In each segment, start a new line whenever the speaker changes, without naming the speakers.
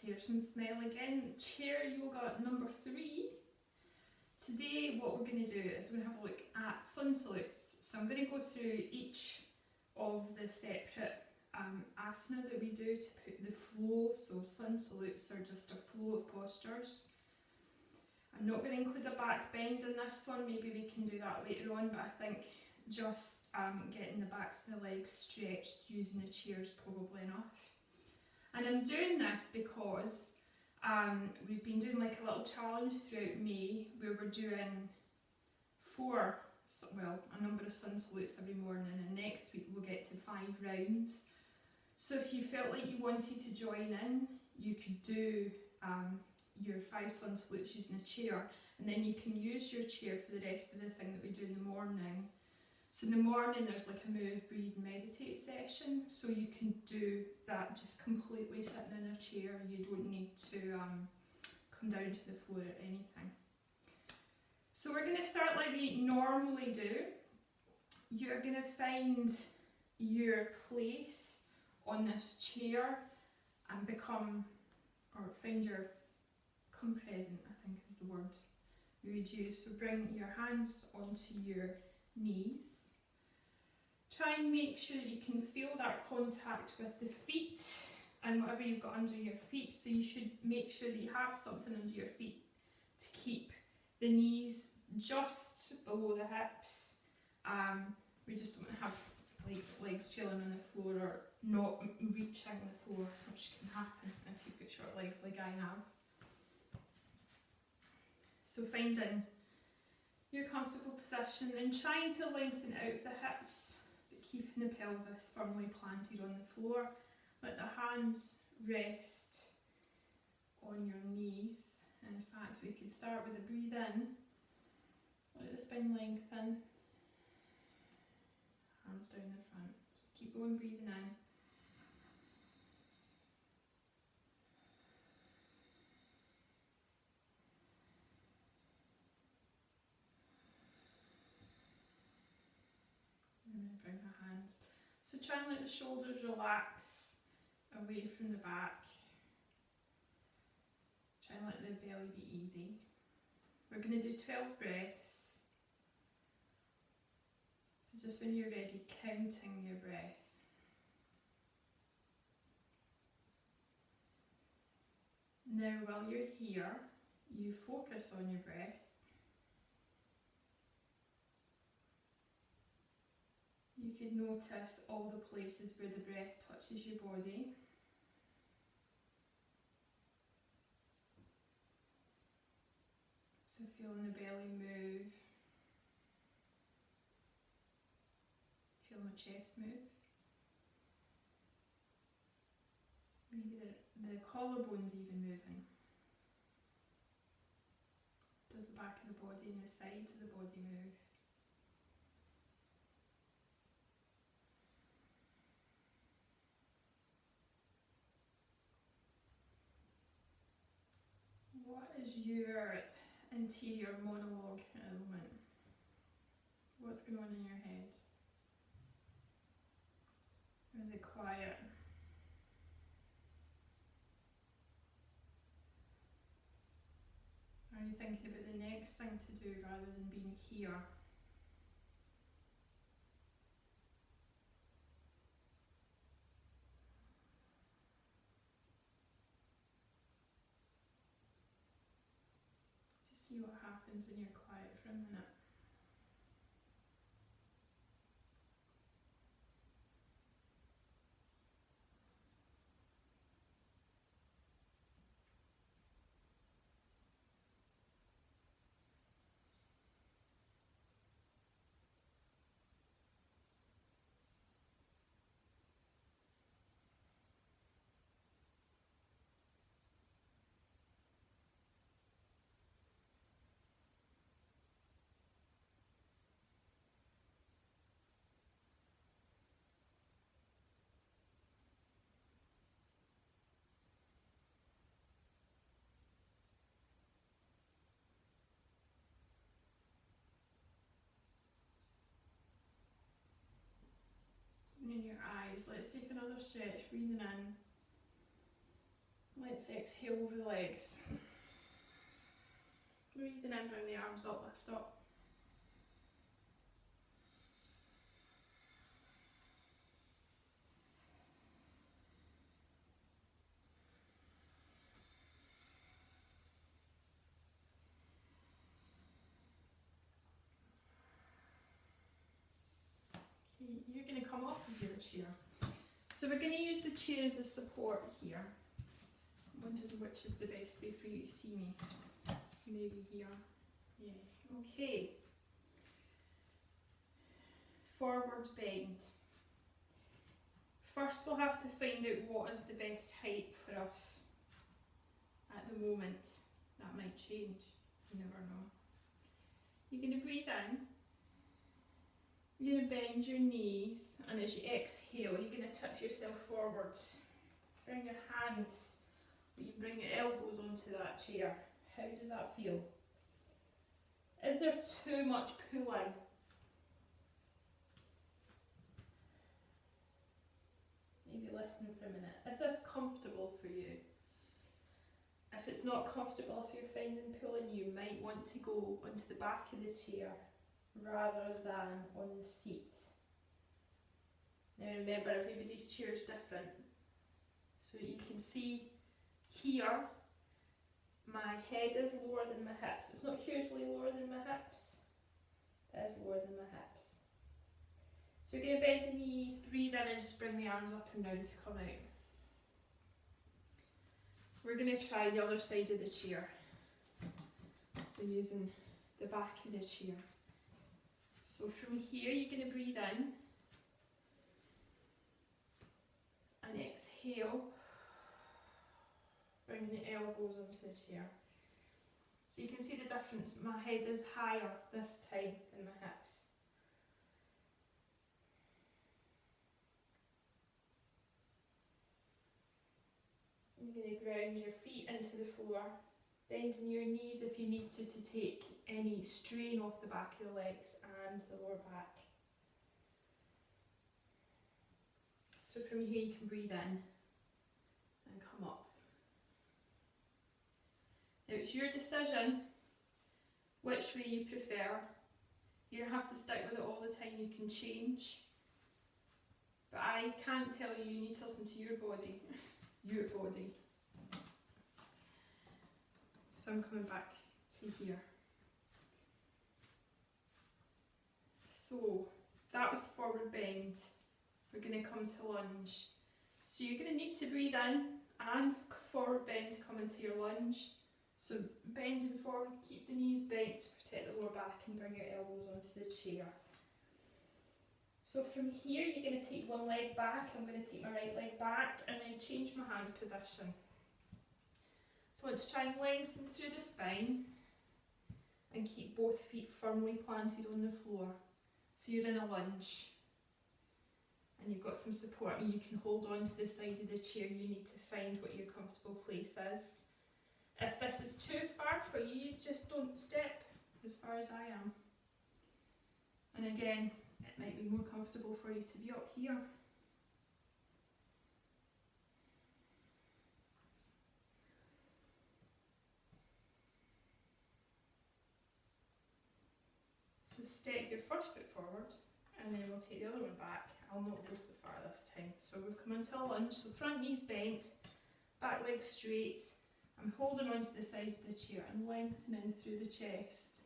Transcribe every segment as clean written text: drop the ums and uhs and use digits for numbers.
here's some smile again. Chair yoga number 3. Today what we're going to do is we're going to have a look at sun salutes. So I'm going to go through each of the separate asana that we do to put the flow. So sun salutes are just a flow of postures. I'm not going to include a back bend in this one, maybe we can do that later on, but I think just getting the backs of the legs stretched using the chair is probably enough. And I'm doing this because we've been doing like a little challenge throughout May where we're doing a number of sun salutes every morning, and next week we'll get to 5 rounds. So if you felt like you wanted to join in, you could do your 5 sun salutes using a chair, and then you can use your chair for the rest of the thing that we do in the morning. So in the morning there's like a move, breathe, meditate session, so you can do that just completely sitting in a chair. You don't need to come down to the floor or anything. So we're going to start like we normally do. You're going to find your place on this chair and come present, I think is the word we would use. So bring your hands onto your knees. Try and make sure that you can feel that contact with the feet and whatever you've got under your feet. So you should make sure that you have something under your feet to keep the knees just below the hips. We just don't have like legs trailing on the floor or not reaching the floor, which can happen if you've got short legs like I have. So finding your comfortable position and trying to lengthen out the hips, but keeping the pelvis firmly planted on the floor. Let the hands rest on your knees. And in fact, we could start with a breathe in. Let the spine lengthen. Arms down the front. So keep going, breathing in. Bring the hands. So try and let the shoulders relax away from the back. Try and let the belly be easy. We're going to do 12 breaths. So just when you're ready, counting your breath. Now while you're here, you focus on your breath. You could notice all the places where the breath touches your body. So feeling the belly move. Feel my chest move. Maybe the collarbones even moving. Does the back of the body and the sides of the body move? What is your interior monologue at the moment? What's going on in your head? Or is it quiet? Are you thinking about the next thing to do rather than being here? See what happens when you're quiet for a minute. In your eyes, let's take another stretch, breathing in. Let Let's exhale over the legs. Breathing in, bring the arms up, lift up. Okay, you're going to come off of your chair. So we're going to use the chair as a support here. I'm wondering which is the best way for you to see me. Maybe here. Yeah. Okay. Forward bend. First we'll have to find out what is the best height for us at the moment. That might change. You never know. You're going to breathe in. You're going to bend your knees, and as you exhale, you're going to tip yourself forward. Bring your hands, but you bring your elbows onto that chair. How does that feel? Is there too much pulling? Maybe listen for a minute. Is this comfortable for you? If it's not comfortable, if you're finding pulling, you might want to go onto the back of the chair rather than on the seat. Now remember, everybody's chair is different. So you can see here, my head is lower than my hips. It's not hugely lower than my hips, it is lower than my hips. So you're going to bend the knees, breathe in and just bring the arms up and down to come out. We're going to try the other side of the chair. So using the back of the chair. So from here you're going to breathe in and exhale, bring the elbows onto the chair. So you can see the difference, my head is higher this time than my hips. You're going to ground your feet into the floor, bending your knees if you need to take any strain off the back of the legs and the lower back. So from here you can breathe in and come up. Now it's your decision which way you prefer. You don't have to stick with it all the time, you can change. But I can't tell you, you need to listen to your body. Your body. So I'm coming back to here. So that was forward bend. We're going to come to lunge. So you're going to need to breathe in and forward bend to come into your lunge. So bending forward, keep the knees bent to protect the lower back and bring your elbows onto the chair. So from here you're going to take one leg back, I'm going to take my right leg back and then change my hand position. So I want to try and lengthen through the spine and keep both feet firmly planted on the floor. So you're in a lunge and you've got some support and you can hold on to the side of the chair. You need to find what your comfortable place is. If this is too far for you, you just don't step as far as I am. And again, it might be more comfortable for you to be up here. So step your first foot forward and then we'll take the other one back. I'll not go so far this time. So we've come into a lunge, so front knees bent, back leg straight. I'm holding onto the sides of the chair and lengthening through the chest.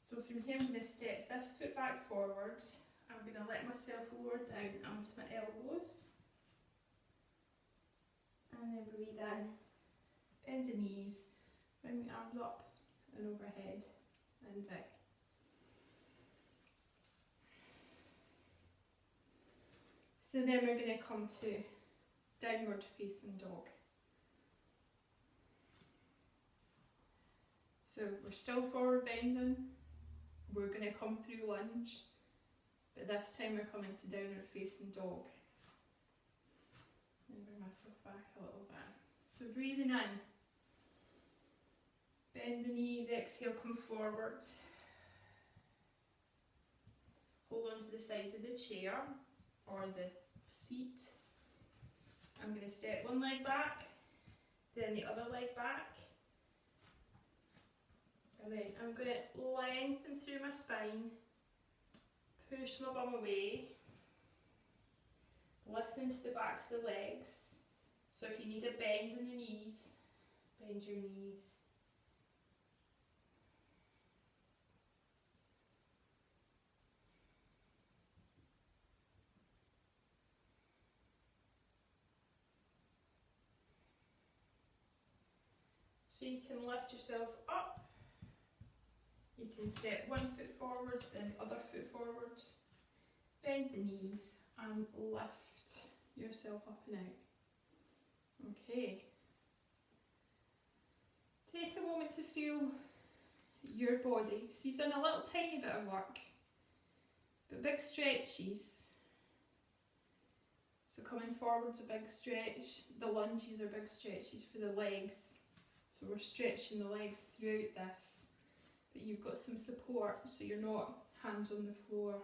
So from here I'm going to step this foot back forward. I'm going to let myself lower down onto my elbows. And then breathe in, bend the knees, bring the arms up and overhead and down. So then we're going to come to downward facing dog. So we're still forward bending, we're going to come through lunge, but this time we're coming to downward facing dog. And bring myself back a little bit. So breathing in, Bend the knees, exhale, come forward. Hold on to the sides of the chair or the seat. I'm going to step one leg back, then the other leg back. And then I'm going to lengthen through my spine, push my bum away, listen to the backs of the legs. So if you need a bend in your knees, bend your knees. So you can lift yourself up. You can step one foot forward, then the other foot forward. Bend the knees and lift yourself up and out. Okay. Take a moment to feel your body. So you've done a little tiny bit of work, but big stretches. So coming forward's a big stretch. The lunges are big stretches for the legs. So we're stretching the legs throughout this, but you've got some support so you're not hands on the floor,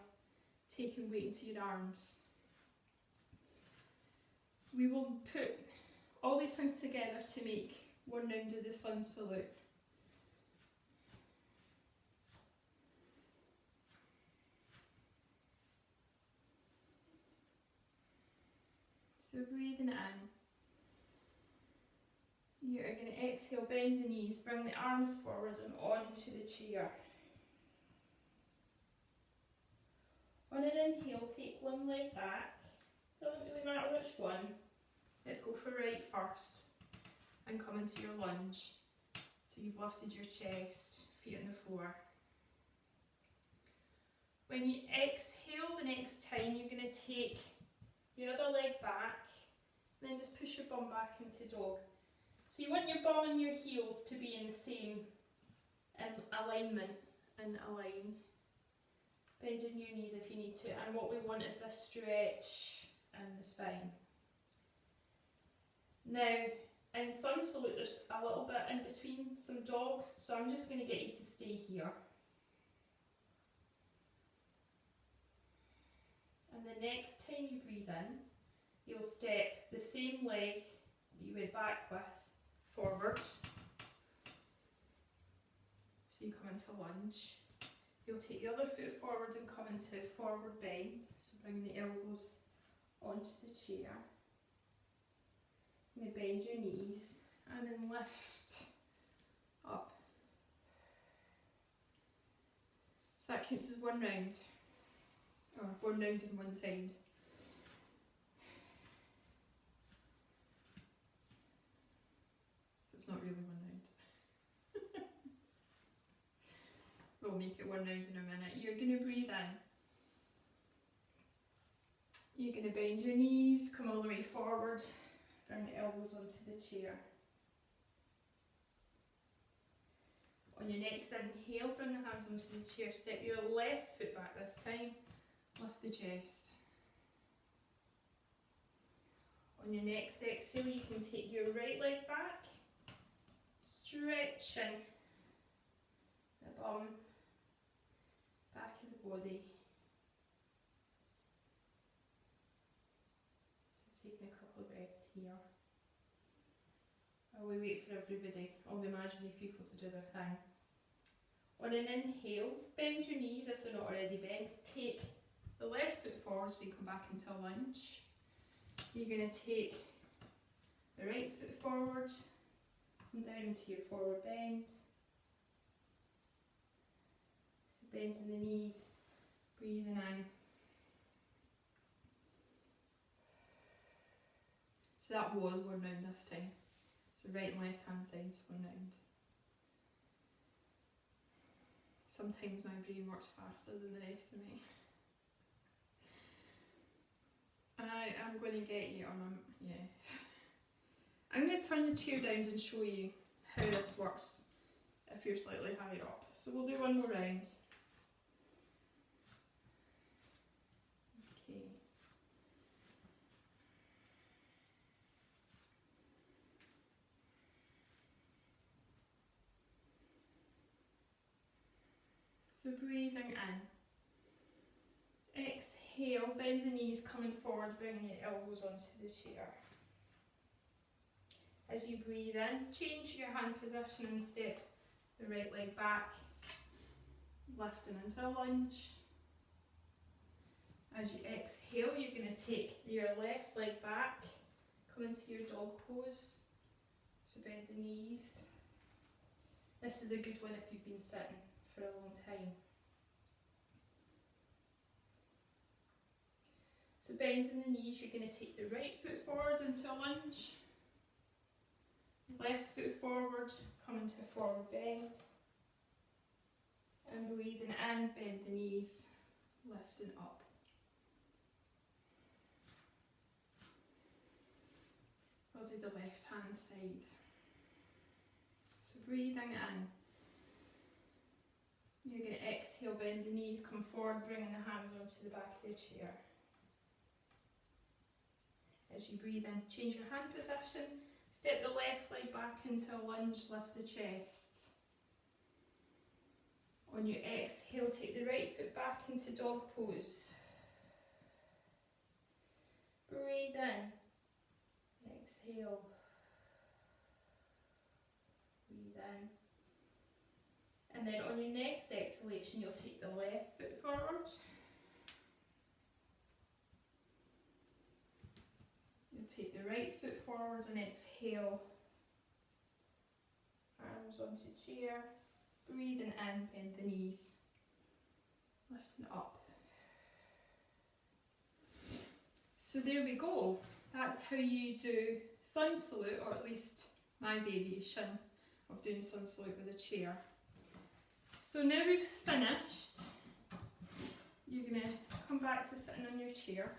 taking weight into your arms. We will put all these things together to make one round of the sun salute. So breathing in. You're going to exhale, bend the knees, bring the arms forward and onto the chair. On an inhale, take one leg back. Doesn't really matter which one. Let's go for right first and come into your lunge. So you've lifted your chest, feet on the floor. When you exhale the next time, you're going to take your other leg back, and then just push your bum back into dog. So you want your bum and your heels to be in the same alignment and align. Bending your knees if you need to, and what we want is this stretch in the spine. Now, in sun salute there's a little bit in between some dogs, so I'm just going to get you to stay here. And the next time you breathe in, you'll step the same leg that you went back with forward. So you come into lunge. You'll take the other foot forward and come into forward bend. So bring the elbows onto the chair. You're going to bend your knees and then lift up. So that counts as one round. Or one round on one side. So it's not really one round. We'll make it one round in a minute. You're going to breathe in. You're going to bend your knees, come all the way forward, bring the elbows onto the chair. On your next inhale, bring the hands onto the chair, step your left foot back this time, lift the chest. On your next exhale, you can take your right leg back, stretching the bum, back of the body. So taking a couple of breaths here. While we wait for everybody, all the imaginary people to do their thing. On an inhale, bend your knees if they're not already bent. Take the left foot forward so you come back into lunge. You're going to take the right foot forward, come down into your forward bend. So bending the knees, breathing in. So that was one round this time. So right and left hand side's one round. Sometimes my brain works faster than the rest of me. I'm going to get you on yeah. I'm going to turn the chair down and show you how this works if you're slightly higher up. So we'll do one more round. Okay. So breathing in. Exhale, bend the knees, coming forward, bringing your elbows onto the chair. As you breathe in, change your hand position and step the right leg back, lifting into a lunge. As you exhale, you're going to take your left leg back, come into your dog pose. So bend the knees. This is a good one if you've been sitting for a long time. So bending the knees, you're going to take the right foot forward into a lunge. Left foot forward, come into a forward bend. And breathing in, bend the knees, lifting up. I'll do the left hand side. So breathing in. You're going to exhale, bend the knees, come forward, bringing the hands onto the back of the chair. As you breathe in, change your hand position. Step the left leg back into a lunge, lift the chest. On your exhale, take the right foot back into dog pose. Breathe in. Exhale. Breathe in. And then on your next exhalation, you'll take the left foot forward. You'll take the right foot forward and exhale. Arms onto chair. Breathing in, bend the knees. Lifting up. So there we go. That's how you do sun salute, or at least my variation of doing sun salute with a chair. So now we've finished, you're going to come back to sitting on your chair.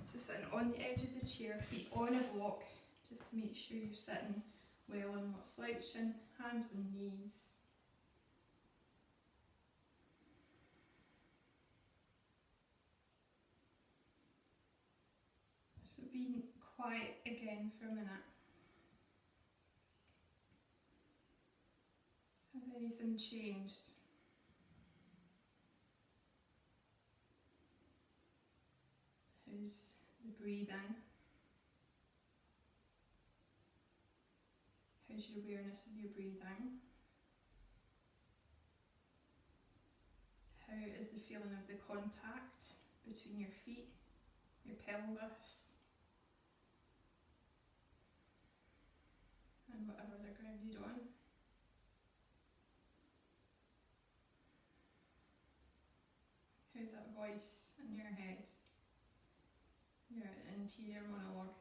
So sitting on the edge of the chair, feet on a block, just to make sure you're sitting well and not slouching, hands on knees. So be quiet again for a minute. Has anything changed? How's the breathing? How's your awareness of your breathing? How is the feeling of the contact between your feet, your pelvis, and whatever they're grounded on? How's that voice in your head? Your interior monologue.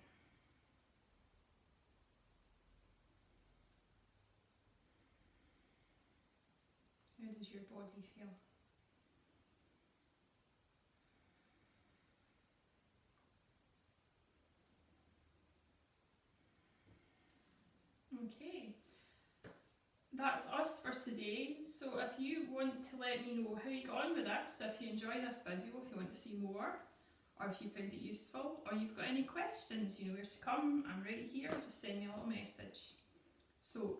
How does your body feel? Okay, that's us for today. So if you want to let me know how you got on with this, if you enjoy this video, if you want to see more, or if you found it useful, or you've got any questions, you know where to come. I'm right here, just send me a little message. So,